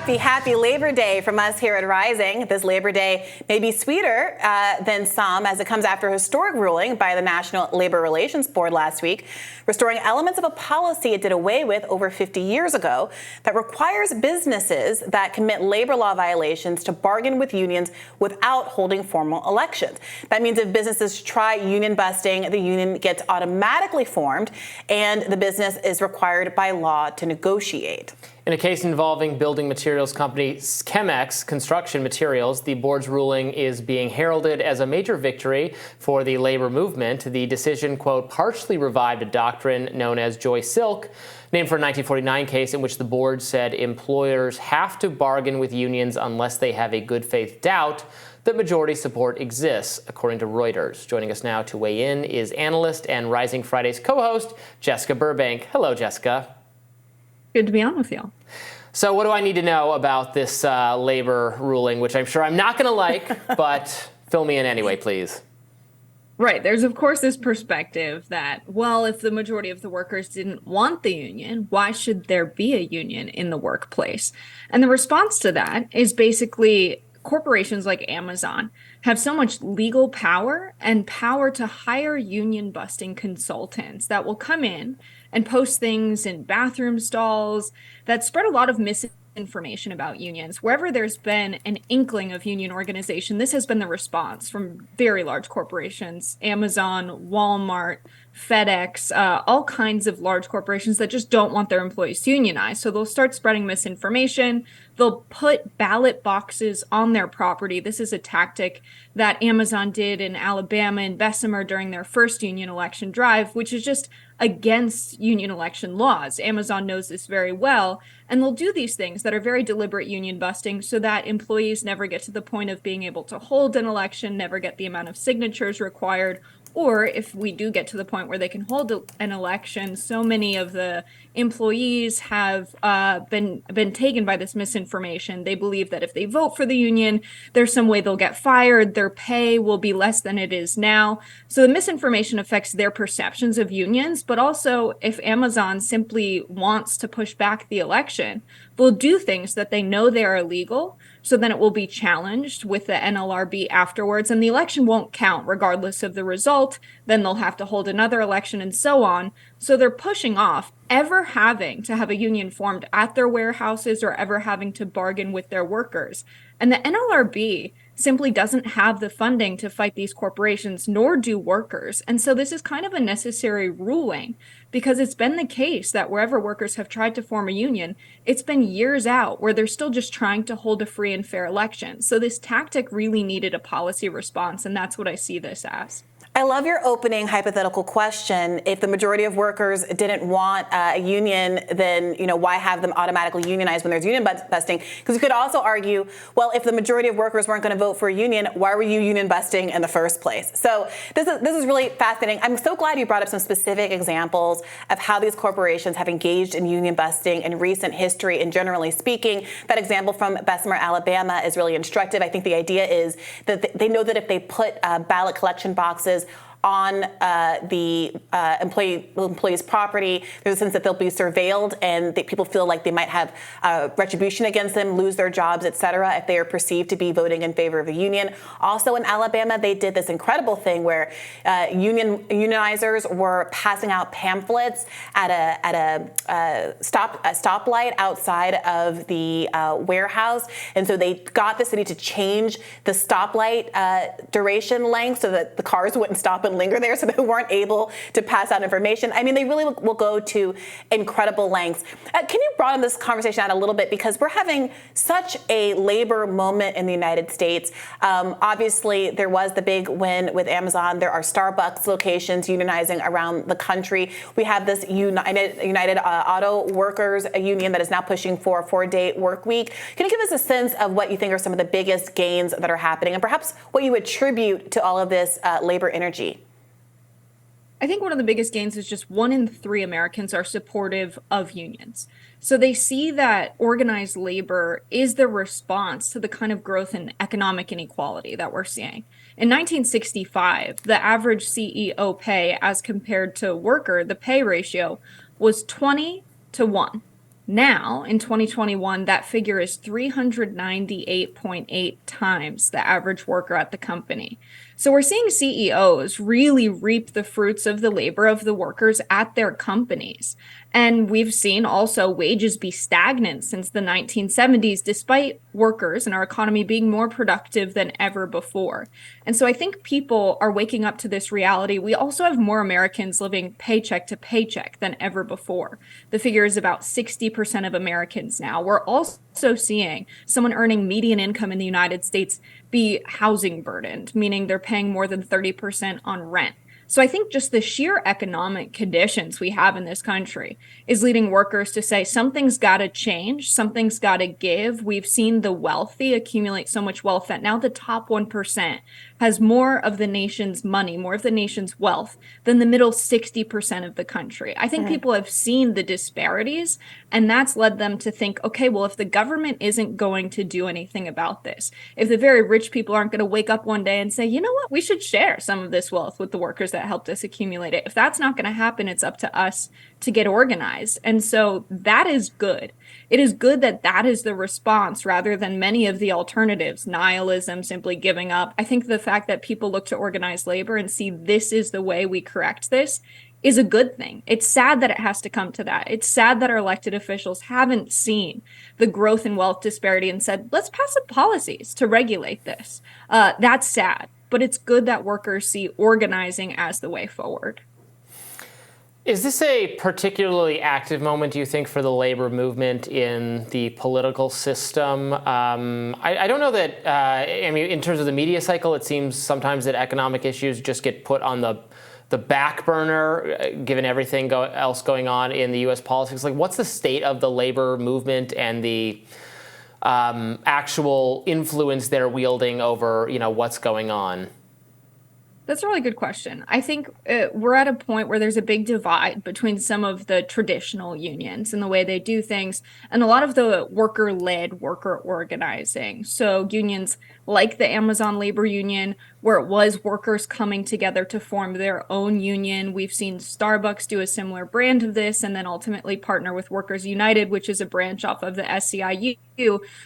Happy Labor Day from us here at Rising. This Labor Day may be sweeter than some as it comes after a historic ruling by the National Labor Relations Board last week, restoring elements of a policy it did away with over 50 years ago that requires businesses that commit labor law violations to bargain with unions without holding formal elections. That means if businesses try union busting, the union gets automatically formed and the business is required by law to negotiate. In a case involving building materials company Chem-X Construction Materials, the board's ruling is being heralded as a major victory for the labor movement. The decision, quote, partially revived a doctrine known as Joy Silk, named for a 1949 case in which the board said employers have to bargain with unions unless they have a good faith doubt that majority support exists, according to Reuters. Joining us now to weigh in is Analyst and Rising Fridays co-host Jessica Burbank. Hello, Jessica. Good to be on with you. So what do I need to know about this labor ruling, which I'm sure I'm not going to like, but fill me in anyway, please. Right. There's, of course, this perspective that, well, if the majority of the workers didn't want the union, why should there be a union in the workplace? And the response to that is basically corporations like Amazon have so much legal power and power to hire union busting consultants that will come in and post things in bathroom stalls that spread a lot of misinformation about unions. Wherever there's been an inkling of union organization, this has been the response from very large corporations, Amazon, Walmart, FedEx, all kinds of large corporations that just don't want their employees to unionize. So they'll start spreading misinformation. They'll put ballot boxes on their property. This is a tactic that Amazon did in Alabama and Bessemer during their first union election drive, which is just against union election laws. Amazon knows this very well, and they'll do these things that are very deliberate union busting so that employees never get to the point of being able to hold an election, never get the amount of signatures required. Or if we do get to the point where they can hold an election, so many of the employees have been taken by this misinformation. They believe that if they vote for the union, there's some way they'll get fired. Their pay will be less than it is now. So the misinformation affects their perceptions of unions. But also, if Amazon simply wants to push back the election, they'll do things that they know they are illegal. So then it will be challenged with the NLRB afterwards, and the election won't count regardless of the result. Then they'll have to hold another election and so on. So they're pushing off ever having to have a union formed at their warehouses or ever having to bargain with their workers. And the NLRB simply doesn't have the funding to fight these corporations, nor do workers. And so this is kind of a necessary ruling because it's been the case that wherever workers have tried to form a union, it's been years out where they're still just trying to hold a free and fair election. So this tactic really needed a policy response, and that's what I see this as. I love your opening hypothetical question. If the majority of workers didn't want a union, then why have them automatically unionize when there's union busting? Because you could also argue, well, if the majority of workers weren't going to vote for a union, why were you union busting in the first place? So this is really fascinating. I'm so glad you brought up some specific examples of how these corporations have engaged in union busting in recent history. And generally speaking, that example from Bessemer, Alabama, is really instructive. I think the idea is that they know that if they put ballot collection boxes on the employee's property, there's a sense that they'll be surveilled and that people feel like they might have retribution against them, lose their jobs, et cetera, if they are perceived to be voting in favor of the union. Also in Alabama, they did this incredible thing where unionizers were passing out pamphlets at a stoplight outside of the warehouse. And so they got the city to change the stoplight duration length so that the cars wouldn't stop and linger there, so they weren't able to pass out information. I mean, they really will go to incredible lengths. Can you broaden this conversation out a little bit? Because we're having such a labor moment in the United States. Obviously, there was the big win with Amazon. There are Starbucks locations unionizing around the country. We have this United Auto Workers union that is now pushing for a 4-day work week. Can you give us a sense of what you think are some of the biggest gains that are happening and perhaps what you attribute to all of this labor energy? I think one of the biggest gains is just 1 in 3 Americans are supportive of unions. So they see that organized labor is the response to the kind of growth in economic inequality that we're seeing. In 1965, the average CEO pay as compared to worker, the pay ratio was 20 to 1. Now, in 2021, that figure is 398.8 times the average worker at the company. So we're seeing CEOs really reap the fruits of the labor of the workers at their companies. And we've seen also wages be stagnant since the 1970s, despite workers and our economy being more productive than ever before. And so I think people are waking up to this reality. We also have more Americans living paycheck to paycheck than ever before. The figure is about 60% of Americans now. We're also seeing someone earning median income in the United States be housing burdened, meaning they're paying more than 30% on rent. So I think just the sheer economic conditions we have in this country is leading workers to say something's got to change, something's got to give. We've seen the wealthy accumulate so much wealth that now the top 1% has more of the nation's money, more of the nation's wealth than the middle 60% of the country. I think people have seen the disparities, and that's led them to think, okay, well, if the government isn't going to do anything about this, if the very rich people aren't going to wake up one day and say, you know what, we should share some of this wealth with the workers that helped us accumulate it. If that's not going to happen, it's up to us to get organized. And so that is good. It is good that that is the response rather than many of the alternatives, nihilism, simply giving up. I think the fact that people look to organized labor and see this is the way we correct this is a good thing. It's sad that it has to come to that. It's sad that our elected officials haven't seen the growth in wealth disparity and said, let's pass some policies to regulate this. That's sad, but it's good that workers see organizing as the way forward. Is this a particularly active moment, do you think, for the labor movement in the political system? I don't know that, I mean, in terms of the media cycle, it seems sometimes that economic issues just get put on the back burner, given everything else going on in the U.S. politics. Like, what's the state of the labor movement and the actual influence they're wielding over, what's going on? That's a really good question. I think we're at a point where there's a big divide between some of the traditional unions and the way they do things and a lot of the worker-led worker organizing. So unions like the Amazon Labor Union, where it was workers coming together to form their own union. We've seen Starbucks do a similar brand of this and then ultimately partner with Workers United, which is a branch off of the SEIU.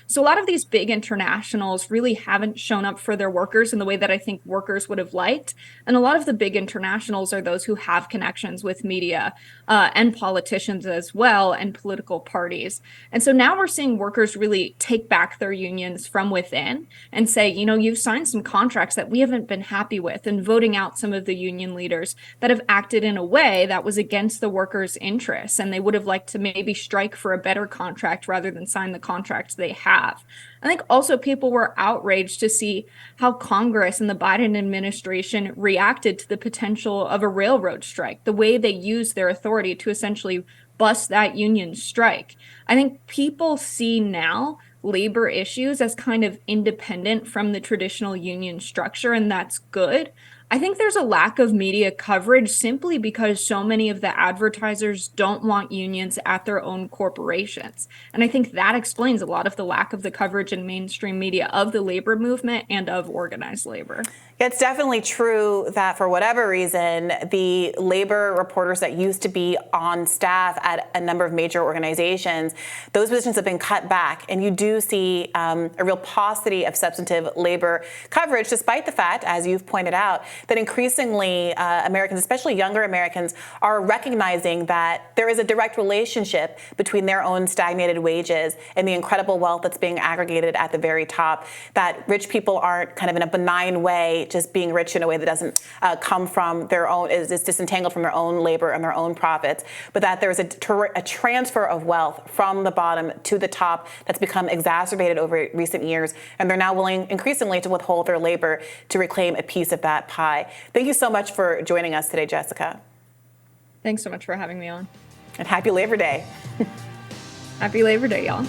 So a lot of these big internationals really haven't shown up for their workers in the way that I think workers would have liked. And a lot of the big internationals are those who have connections with media and politicians as well and political parties. And so now we're seeing workers really take back their unions from within and say, you've signed some contracts that we haven't been happy with, and voting out some of the union leaders that have acted in a way that was against the workers' interests. And they would have liked to maybe strike for a better contract rather than sign the contracts they have. I think also people were outraged to see how Congress and the Biden administration reacted to the potential of a railroad strike, the way they used their authority to essentially bust that union strike. I think people see now labor issues as kind of independent from the traditional union structure, and that's good. I think there's a lack of media coverage simply because so many of the advertisers don't want unions at their own corporations. And I think that explains a lot of the lack of the coverage in mainstream media of the labor movement and of organized labor. It's definitely true that for whatever reason, the labor reporters that used to be on staff at a number of major organizations, those positions have been cut back. And you do see a real paucity of substantive labor coverage, despite the fact, as you've pointed out, that increasingly Americans, especially younger Americans, are recognizing that there is a direct relationship between their own stagnated wages and the incredible wealth that's being aggregated at the very top, that rich people aren't kind of in a benign way just being rich in a way that doesn't come from their own, is disentangled from their own labor and their own profits, but that there's a transfer of wealth from the bottom to the top that's become exacerbated over recent years, and they're now willing increasingly to withhold their labor to reclaim a piece of that pie. Thank you so much for joining us today, Jessica. Thanks so much for having me on. And happy Labor Day. Happy Labor Day, y'all.